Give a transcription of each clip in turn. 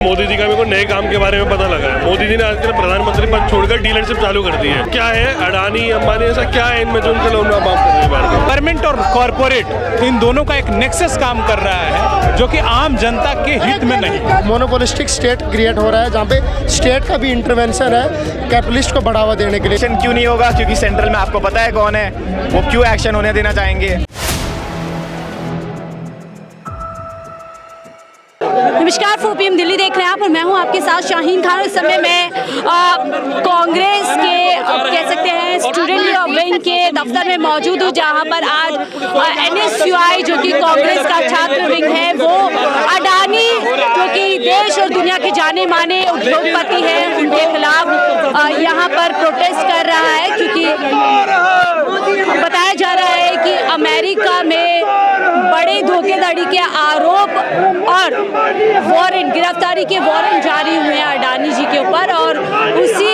मोदी जी का मेरे को नए काम के बारे में पता लगा है। मोदी जी ने आजकल प्रधानमंत्री पद छोड़कर डीलरशिप चालू कर दी है। क्या है अडानी अंबानी ऐसा क्या है इनमें जो उनसे लोन माफ कर रहे हैं? गवर्नमेंट और कॉर्पोरेट इन दोनों का एक नेक्सस काम कर रहा है जो कि आम जनता के हित में नहीं। मोनोपोलिस्टिक स्टेट क्रिएट हो रहा है जहाँ पे स्टेट का भी इंटरवेंशन है कैपिटलिस्ट को बढ़ावा देने के लिए। एक्शन क्यों नहीं होगा? क्योंकि सेंट्रल में आपको पता है कौन है, वो क्यों एक्शन होने देना चाहेंगे। नमस्कार, 4 PM दिल्ली देख रहे हैं आप और मैं हूं आपके साथ शाहीन खान। इस समय मैं कांग्रेस के कह सकते हैं स्टूडेंट विंग के दफ्तर में मौजूद हूं, जहां पर आज NSUI जो कि कांग्रेस का छात्र विंग है, वो अडानी जो कि देश और दुनिया के जाने माने उद्योगपति हैं, उनके खिलाफ यहां पर प्रोटेस्ट कर रहा है। क्योंकि बताया जा रहा है कि अमेरिका में बड़े धोखेधड़ी के आरोप और वारंट, गिरफ्तारी के वारंट जारी हुए हैं अडानी जी के ऊपर, और उसी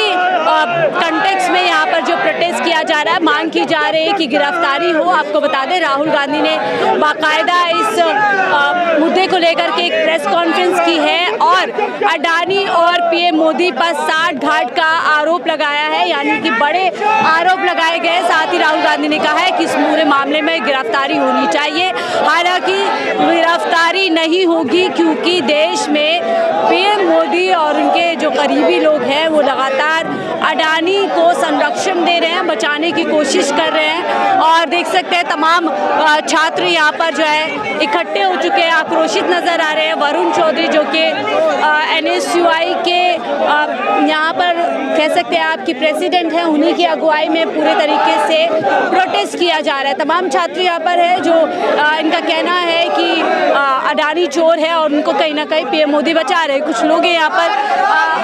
कंटेक्स्ट में यहाँ पर जो प्रोटेस्ट किया जा रहा है, मांग की जा रही है कि गिरफ्तारी हो। आपको बता दें, राहुल गांधी ने बाकायदा इस मुद्दे को लेकर के एक प्रेस कॉन्फ्रेंस की है और अडानी और PM मोदी पर साठ घाट का आरोप लगाया है, यानी कि बड़े आरोप लगाए गए। साथ ही राहुल गांधी ने कहा है कि इस पूरे मामले में गिरफ्तारी होनी चाहिए। हालांकि गिरफ्तारी नहीं होगी क्योंकि देश में PM मोदी और उनके जो करीबी लोग हैं वो लगातार अडानी को संरक्षण दे रहे हैं, बचाने की कोशिश कर रहे हैं। और देख सकते हैं तमाम छात्र यहाँ पर जो है इकट्ठे हो चुके हैं, आक्रोशित नजर आ रहे हैं। वरुण चौधरी जो कि NSUI के यहाँ पर कह सकते हैं आपकी प्रेसिडेंट हैं, उन्हीं की अगुवाई में पूरे तरीके से प्रोटेस्ट किया जा रहा है। तमाम छात्र यहाँ पर है जो इनका कहना है कि अडानी चोर है और उनको कहीं ना कहीं PM मोदी बचा रहे हैं। कुछ लोग हैं यहाँ पर।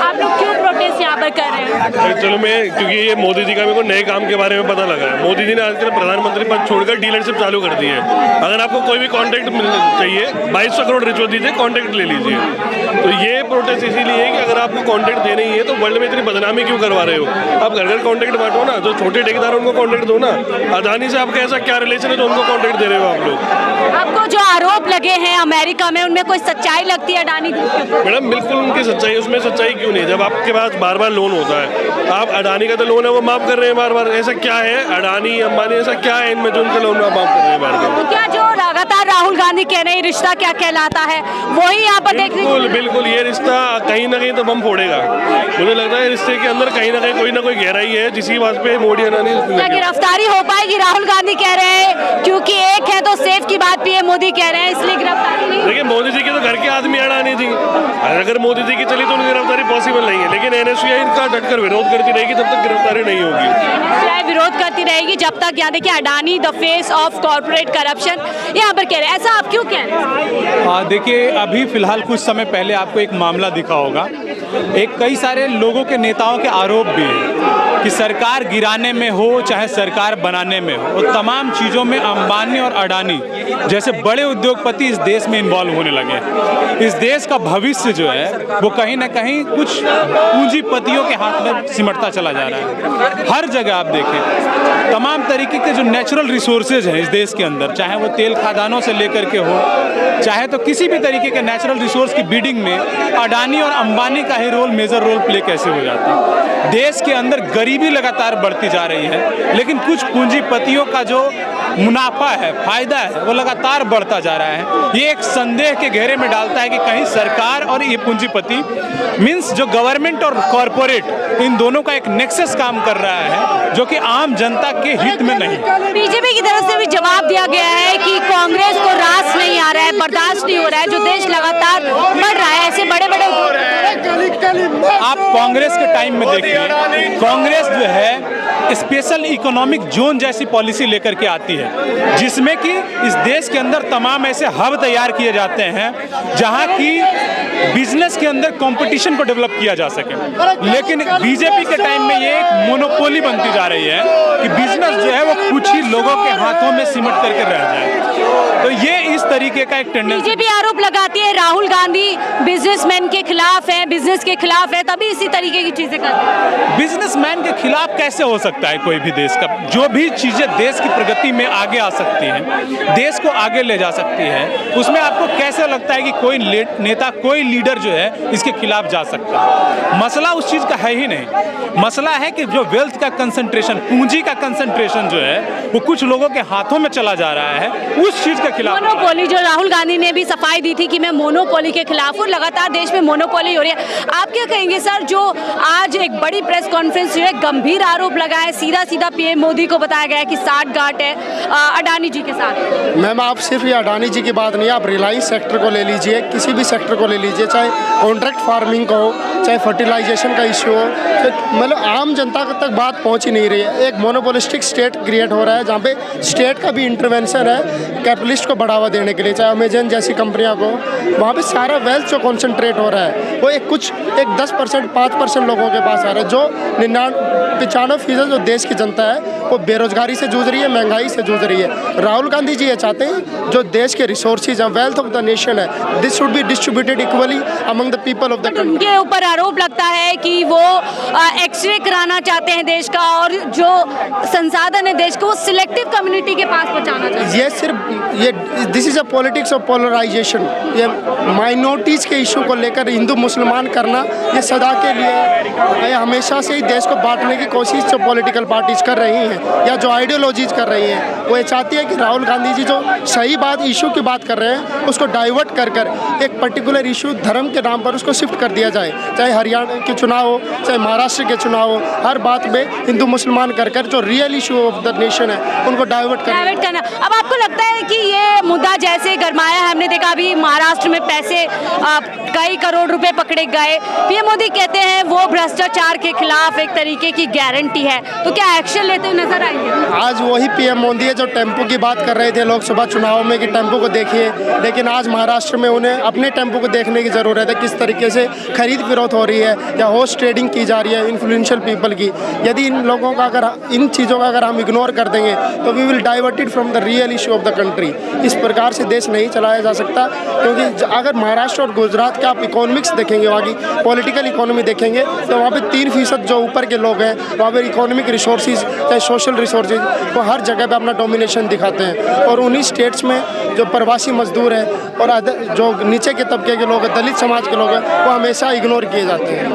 आप लोग क्यों प्रोटेस्ट यहाँ पर कर रहे हैं? चलो क्योंकि ये मोदी जी का मेरे को नए काम के बारे में पता लगा है। मोदी जी ने आजकल प्रधानमंत्री पद छोड़कर डीलरशिप चालू कर दी है। अगर आपको कोई भी कॉन्ट्रैक्ट चाहिए, 2200 करोड़ रिश्वत दीजिए, कॉन्ट्रैक्ट ले लीजिए। तो ये प्रोटेस्ट इसीलिए है कि अगर आपको कॉन्ट्रैक्ट देने ही है तो वर्ल्ड में इतनी बदनामी क्यों करवा रहे हो? आप घर घर कॉन्ट्रैक्ट बांटो ना, जो छोटे ठेकेदार उनको कॉन्ट्रैक्ट दो ना। अडानी से आपका ऐसा क्या रिलेशन है जो उनको कॉन्ट्रैक्ट दे रहे हो आप लोग? आपको जो आरोप लगे हैं अमेरिका में, उनमें कोई सच्चाई लगती है अडानी? मैडम बिल्कुल उनकी सच्चाई, उसमें सच्चाई क्यों नहीं? जब आपके पास बार बार लोन होता है, आप अडानी का तो लोन है वो माफ कर रहे हैं बार बार। ऐसा क्या है अडानी अंबानी ऐसा क्या है इनमें जो उनका लोन माफ कर रहे हैं बार बार? तो क्या जो लगातार राहुल गांधी कह रहे हैं रिश्ता क्या कहलाता है, वही यहाँ पर देखने को बिल्कुल ये रिश्ता कहीं ना कहीं तो बम फोड़ेगा। मुझे लगता है रिश्ते के अंदर कहीं ना कहीं कोई ना कोई गहराई है जिसकी बात पे मोदी अडानी। क्या गिरफ्तारी हो पाएगी? राहुल गांधी कह रहे हैं क्योंकि एक है तो सेफ की बात PM मोदी कह रहे हैं, इसलिए गिरफ्तारी नहीं। देखिए मोदी जी के तो घर के आदमी अडानी जी, अगर मोदी जी की चली तो उनकी गिरफ्तारी पॉसिबल नहीं है। लेकिन NSUI इनका डटकर विरोध करती रहेगी जब तक गिरफ्तारी नहीं होगी। NSUI विरोध करती रहेगी जब तक, याद है कि Adani the face of corporate corruption यहाँ पर कह रहे हैं। ऐसा आप क्यों कह रहे हैं? देखिए, अभी फिलहाल कुछ समय पहले आपको एक मामला दिखा होगा, एक कई सारे लोगों के नेताओं के आरोप भी है कि सरकार गिराने में हो चाहे सरकार बनाने में हो, वो तमाम चीज़ों में अंबानी और अडानी जैसे बड़े उद्योगपति इस देश में इन्वॉल्व होने लगे हैं। इस देश का भविष्य जो है वो कहीं ना कहीं कुछ पूंजीपतियों के हाथ में सिमटता चला जा रहा है। हर जगह आप देखें तमाम तरीके के जो नेचुरल रिसोर्सेज हैं इस देश के अंदर, चाहे वो तेल खदानों से लेकर के हो, चाहे तो किसी भी तरीके के नेचुरल रिसोर्स की बीडिंग में अडानी और अंबानी का ही रोल, मेजर रोल प्ले कैसे हो जाता है। देश के अंदर गरीबी लगातार बढ़ती जा रही है, लेकिन कुछ पूंजीपतियों का जो मुनाफा है, फायदा है, वो लगातार बढ़ता जा रहा है। ये एक संदेह के घेरे में डालता है कि कहीं सरकार और ये पूंजीपति मीन्स जो गवर्नमेंट और कॉर्पोरेट इन दोनों का एक नेक्सस काम कर रहा है जो कि आम जनता के हित में नहीं। बीजेपी की तरफ से भी जवाब दिया गया है कि कांग्रेस को रास नहीं आ रहा है, बर्दाश्त नहीं हो रहा है, जो देश लगातार बढ़ रहा है। ऐसे बड़े बड़े आप कांग्रेस के टाइम में देखिए, कांग्रेस जो है स्पेशल इकोनॉमिक जोन जैसी पॉलिसी लेकर के आती है, जिसमें कि इस देश के अंदर तमाम ऐसे हब तैयार किए जाते हैं जहां की बिजनेस के अंदर कंपटीशन को डेवलप किया जा सके। लेकिन बीजेपी के टाइम में ये एक मोनोपोली बनती जा रही है कि बिजनेस जो है वो कुछ ही लोगों के हाथों में सिमट करके रह जाए। तो ये इस तरीके का एक टेंडेंसी बीजेपी आरोप लगाती है राहुल गांधी बिजनेसमैन के खिलाफ है, बिजनेस के खिलाफ है, तभी इसी तरीके की चीजें करते हैं। बिजनेसमैन के खिलाफ कैसे हो सकता है कोई भी देश का? जो भी चीजें देश की प्रगति में आगे आ सकती हैं, देश को आगे ले जा सकती है, उसमें आपको कैसे लगता है कि कोई नेता, कोई लीडर जो है इसके खिलाफ जा सकता है? मसला उस चीज का है ही नहीं। मसला है कि जो वेल्थ का कंसंट्रेशन, पूंजी का कंसंट्रेशन जो है वो कुछ लोगों के हाथों में चला जा रहा है, उस चीज के खिलाफ। मोनोपोली, जो राहुल गांधी ने भी सफाई दी थी कि मैं मोनोपोली के खिलाफ हूँ, लगातार देश में मोनोपोली हो रही है। आप क्या कहेंगे सर, जो आज एक बड़ी प्रेस कॉन्फ्रेंस जो है, गंभीर आरोप लगाए, सीधा सीधा पीएम मोदी को बताया गया कि साठगांठ है अडानी जी के साथ। मैम, आप सिर्फ ये अडानी जी की बात नहीं, आप रिलायंस सेक्टर को ले लीजिए, किसी भी सेक्टर को ले लीजिए, चाहे कॉन्ट्रैक्ट फार्मिंग का हो, चाहे फर्टिलाइजेशन का इश्यू हो, मतलब आम जनता तक बात पहुंच ही नहीं रही है। एक मोनोपोलिस्टिक स्टेट क्रिएट हो रहा है जहाँ पे स्टेट का भी इंटरवेंशन है कैपिटलिस्ट को बढ़ावा देने के लिए, चाहे अमेजन जैसी कंपनियों को। वहाँ पे सारा वेल्थ जो कॉन्सेंट्रेट हो रहा है वो एक 10%, 5% लोगों के पास आ रहा है। जो 95% जो देश की जनता है वो बेरोजगारी से जूझ रही है, महंगाई से जूझ रही है। राहुल गांधी जी ये चाहते हैं जो देश के रिसोर्सेज हैं, वेल्थ ऑफ द नेशन है, this should be distributed equally among the people of the country. उनके ऊपर आरोप लगता है कि वो एक्सरे कराना चाहते हैं देश का, और जो संसाधन है देश को वो सिलेक्टिव कम्युनिटी के पास पहुंचाना चाहते हैं। ये सिर्फ ये this is a politics of polarisation. ये माइनॉरिटीज़ के इशू को लेकर हिंदू मुसलमान करना ये सदा के लिए, ये हमेशा से ही देश को बांटने की कोशिश जो पॉलिटिकल पार्टीज कर रही हैं या जो आइडियोलॉजीज कर रही हैं, वो ये चाहती है कि राहुल गांधी जी जो सही बात, इशू की बात कर रहे हैं, उसको डाइवर्ट कर एक पर्टिकुलर इशू धर्म के नाम पर उसको शिफ्ट कर दिया जाए। चाहे हरियाणा के चुनाव हो, चाहे महाराष्ट्र के चुनाव हो, हर बात में हिंदू मुसलमान कर जो real issue of the nation है उनको डाइवर्ट करना। अब आपको लगता है कि ये मुद्दा जैसे गरमाया है, हमने देखा अभी महाराष्ट्र में पैसे कई करोड़ रुपए पकड़े गए, पीएम मोदी कहते हैं वो भ्रष्टाचार के खिलाफ एक तरीके की गारंटी है, तो क्या एक्शन लेते हुए नजर आएंगे? आज वही पीएम मोदी है जो टेम्पो की बात कर रहे थे लोकसभा चुनाव में कि टेम्पो को देखिए, लेकिन आज महाराष्ट्र में उन्हें अपने टेम्पो को देखने की ज़रूरत है, किस तरीके से खरीद फरोख्त हो रही है या हॉर्स ट्रेडिंग की जा रही है इन्फ्लुएंशियल पीपल की। यदि इन लोगों का इन चीज़ों का अगर हम इग्नोर कर देंगे तो we will diverted from the real issue of the country. इस प्रकार से देश नहीं चलाया जा सकता, क्योंकि अगर महाराष्ट्र और गुजरात के आप इकोनॉमिक्स देखेंगे, वहाँ की पॉलिटिकल इकोनॉमी देखेंगे, तो वहाँ पे 3% जो ऊपर के लोग हैं, वहाँ पे इकोनॉमिक रिसोर्सेज चाहे सोशल रिसोर्सेज, वो हर जगह पे अपना डोमिनेशन दिखाते हैं। और उन्हीं स्टेट्स में जो प्रवासी मजदूर हैं और जो नीचे के तबके के लोग हैं, दलित समाज के लोग हैं, वो हमेशा इग्नोर किए जाते हैं।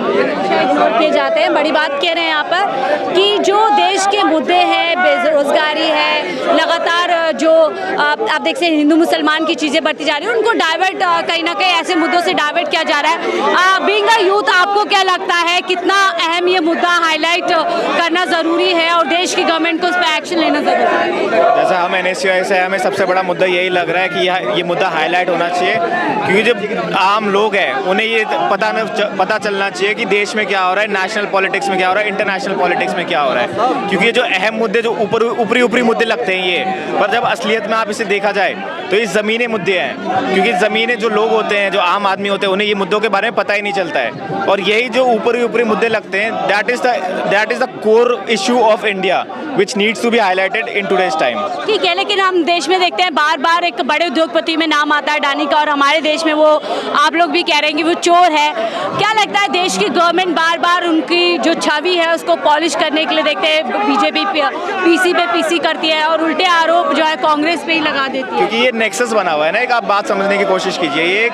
बड़ी बात कह रहे हैं यहाँ पर कि जो देश के मुद्दे हैं, बेरोजगारी है, लगातार जो आप देख सकते हैं हिंदू मुसलमान की चीज़ें बढ़ती जा रही है, उनको डाइवर्ट कहीं ना कहीं ऐसे मुद्दों से डाइवर्ट किया जा रहा है। बीइंग अ यूथ, आपको क्या लगता है कितना अहम ये मुद्दा हाईलाइट करना ज़रूरी है और देश की गवर्नमेंट को उस पर एक्शन लेना ज़रूरी है? जैसा हम NSUI से, हमें सबसे बड़ा मुद्दा यही लग रहा है कि ये मुद्दा हाईलाइट होना चाहिए, क्योंकि जो आम लोग हैं उन्हें ये पता चलना चाहिए कि देश में क्या हो रहा है, नेशनल पॉलिटिक्स में क्या हो रहा है, इंटरनेशनल पॉलिटिक्स में क्या हो रहा है। क्योंकि ये जो अहम मुद्दे जो ऊपरी मुद्दे लगते हैं ये, पर जब असलियत में आप इसे देखा जाए तो ये ज़मीनी मुद्दे हैं, क्योंकि ज़मीनें जो लोग होते हैं, जो आम आदमी होते हैं, उन्हें ये मुद्दों के बारे में पता ही नहीं चलता है। और यही जो ऊपरी मुद्दे लगते हैं, that is the core issue of India which needs to be highlighted in today's time. ठीक है, लेकिन हम देश में देखते हैं बार बार एक बड़े उद्योगपति में नाम आता है अडानी का, और हमारे देश में वो आप लोग भी कह रहे हैं कि वो चोर है। क्या लगता है देश की गवर्नमेंट बार बार उनकी जो छवि है उसको पॉलिश करने के लिए देखते हैं बीजेपी पीसी पे पीसी करती है और उल्टे आरोप जो है कांग्रेस पे ही लगा देती है? क्योंकि ये नेक्सस बना हुआ है ना, एक आप बात समझने की कोशिश कीजिए, ये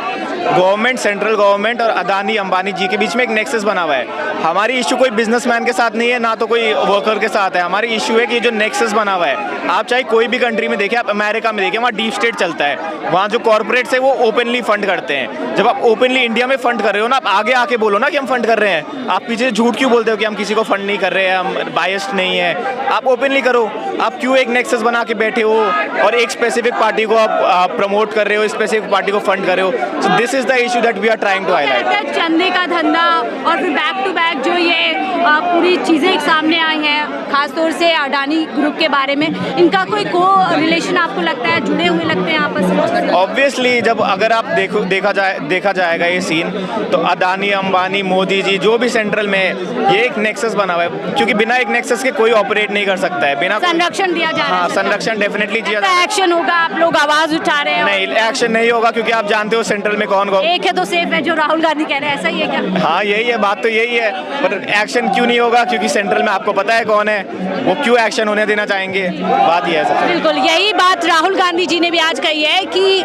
गवर्नमेंट, सेंट्रल गवर्नमेंट और अडानी अंबानी जी के बीच में एक नेक्सस बना हुआ है। हमारी इशू कोई बिजनेसमैन के साथ नहीं है, ना तो कोई वर्कर के साथ है। हमारी इशू है कि जो नेक्सस बना हुआ है, आप चाहे कोई भी कंट्री में देखें, आप अमेरिका में देखें, वहाँ डीप स्टेट चलता है, वहाँ जो कॉर्पोरेट्स है वो ओपनली फंड करते हैं। जब आप ओपनली इंडिया में फंड कर रहे हो ना, आप आगे आके बोलो ना कि हम फंड कर रहे हैं। आप पीछे झूठ क्यों बोलते हो कि हम किसी को फंड नहीं कर रहे हैं, हम बायस्ड नहीं है? आप ओपनली करो। आप क्यों एक नेक्सस बना के बैठे हो और एक स्पेसिफिक पार्टी को आप प्रमोट कर रहे हो, स्पेसिफिक पार्टी को फंड कर रहे हो? So this is the issue that we are trying to highlight. चंदे का धंधा और फिर बैक टू बैक जो ये पूरी चीज़ें सामने आई हैं, खासतौर से अडानी ग्रुप के बारे में, इनका कोई को रिलेशन आपको लगता है, जुड़े हुए लगते हैं आपस में? ऑब्वियसली जब अगर आप देखा जाएगा ये सीन, तो अदानी अंबानी मोदी जी जो भी सेंट्रल में है, ये एक नेक्सस बना हुआ है, क्योंकि बिना एक नेक्सस के कोई ऑपरेट नहीं कर सकता है। बिना संरक्षण दिया जा रहा है। हाँ, संरक्षण डेफिनेटली दिया जा रहा है। एक्शन होगा, आप लोग आवाज उठा रहे हैं? नहीं, एक्शन नहीं होगा, क्योंकि आप जानते हो सेंट्रल में कौन एक है तो सेफ है, जो राहुल गांधी कह रहे हैं, ऐसा ही है क्या? हाँ, यही है, बात तो यही है, पर एक्शन क्यों नहीं होगा? क्योंकि सेंट्रल में आपको पता है कौन है, वो क्यों एक्शन होने देना चाहेंगे? बात ये है सबसे। बिल्कुल यही बात राहुल गांधी जी ने भी आज कही है कि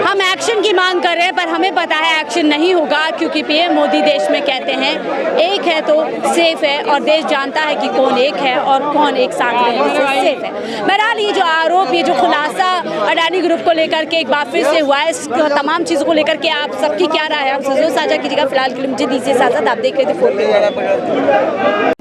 हम एक्शन की मांग कर रहे हैं, पर हमें पता है एक्शन नहीं होगा, क्योंकि पीएम मोदी देश में कहते हैं एक है तो सेफ है, और देश जानता है कि कौन एक है और कौन एक साथ रहने से सेफ है। बहरहाल ये जो आरोप, ये जो खुलासा अडानी ग्रुप को लेकर के एक बार फिर से हुआ है, इस तमाम चीज़ों को लेकर के आप सबकी क्या राय है, आप जरूर साझा कीजिएगा। फिलहाल के लिए मुझे दीजिए इजाजत, आप देख रहे थे 4K।